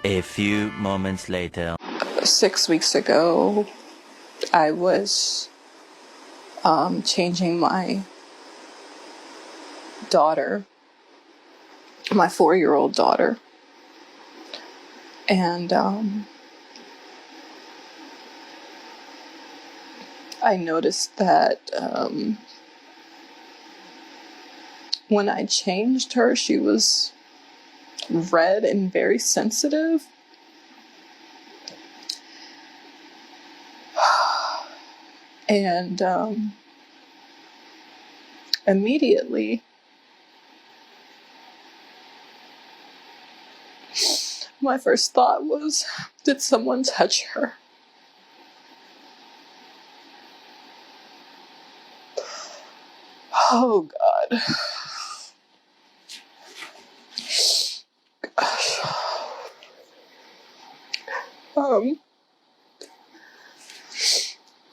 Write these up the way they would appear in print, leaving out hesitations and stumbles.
A few moments later. 6 weeks ago, I was changing my daughter, my 4-year-old daughter, and I noticed that when I changed her, she was red and very sensitive. And immediately, my first thought was, did someone touch her? Oh, God.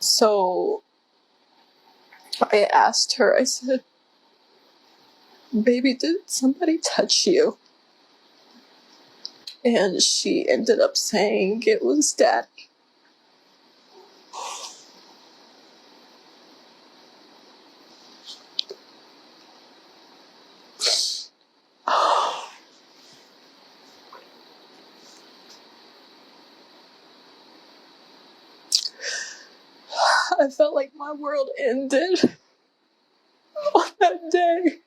So I asked her, I said, baby, did somebody touch you? And she ended up saying it was Daddy. I felt like my world ended on that day.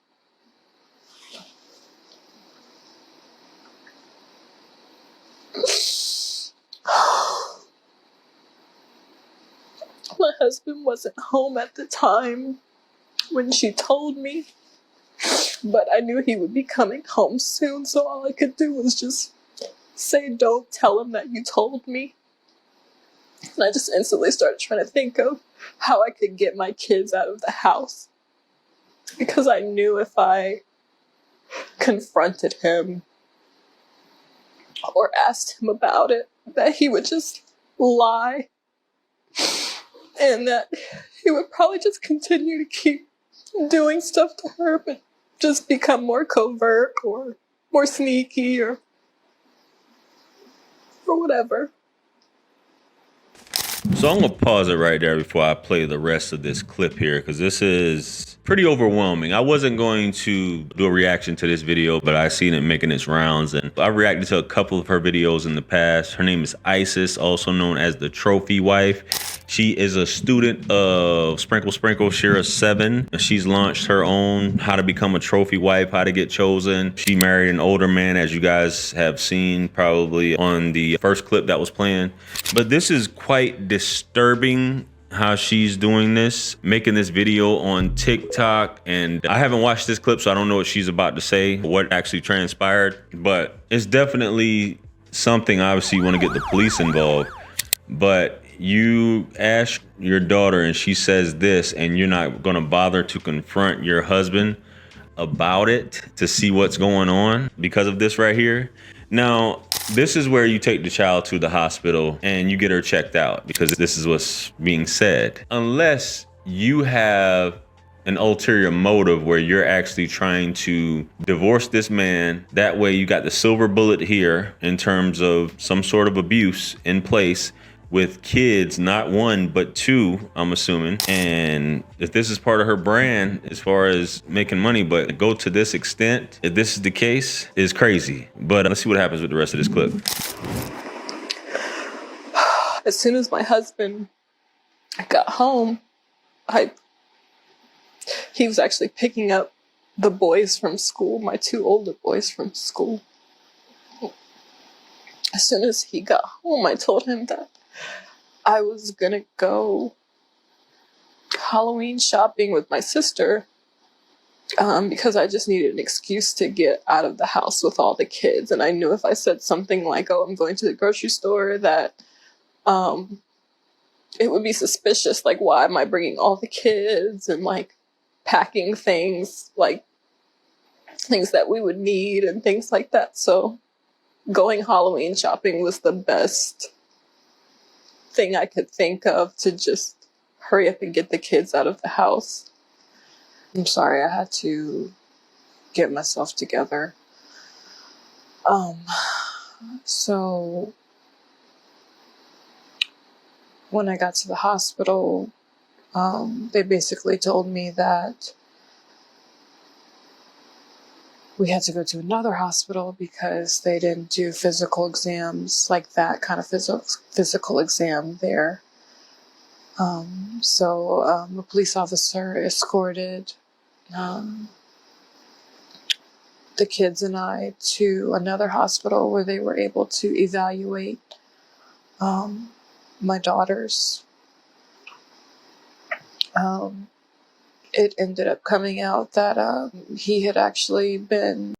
My husband wasn't home at the time when she told me, but I knew he would be coming home soon, so all I could do was just say, don't tell him that you told me. And I just instantly started trying to think of how I could get my kids out of the house. Because I knew if I confronted him or asked him about it, that he would just lie. And that he would probably just continue to keep doing stuff to her, but just become more covert or more sneaky or whatever. So I'm going to pause it right there before I play the rest of this clip here, because this is pretty overwhelming. I wasn't going to do a reaction to this video, but I seen it making its rounds, and I reacted to a couple of her videos in the past. Her name is Isis, also known as the Trophy Wife. She is a student of Sprinkle Shera Seven. She's launched her own How to Become a Trophy Wife, How to Get Chosen. She married an older man, as you guys have seen probably on the first clip that was playing. But this is quite disturbing how she's doing this, making this video on TikTok. And I haven't watched this clip, so I don't know what she's about to say, what actually transpired. But it's definitely something. Obviously, you want to get the police involved. But you ask your daughter and she says this, and you're not going to bother to confront your husband about it to see what's going on because of this right here. Now, this is where you take the child to the hospital and you get her checked out, because this is what's being said. Unless you have an ulterior motive where you're actually trying to divorce this man. That way you got the silver bullet here in terms of some sort of abuse in place with kids, not one, but two, I'm assuming. And if this is part of her brand as far as making money, but go to this extent, if this is the case, is crazy. But let's see what happens with the rest of this clip. As soon as my husband got home, he was actually picking up the boys from school, my two older boys from school. As soon as he got home, I told him that I was gonna go Halloween shopping with my sister because I just needed an excuse to get out of the house with all the kids. And I knew if I said something like, oh, I'm going to the grocery store, that it would be suspicious. Like, why am I bringing all the kids and like packing things, like things that we would need and things like that. So going Halloween shopping was the best thing I could think of to just hurry up and get the kids out of the house. I'm sorry, I had to get myself together. So when I got to the hospital, they basically told me that we had to go to another hospital because they didn't do physical exams, like that kind of physical exam there. So a police officer escorted the kids and I to another hospital where they were able to evaluate my daughters. It ended up coming out that he had actually been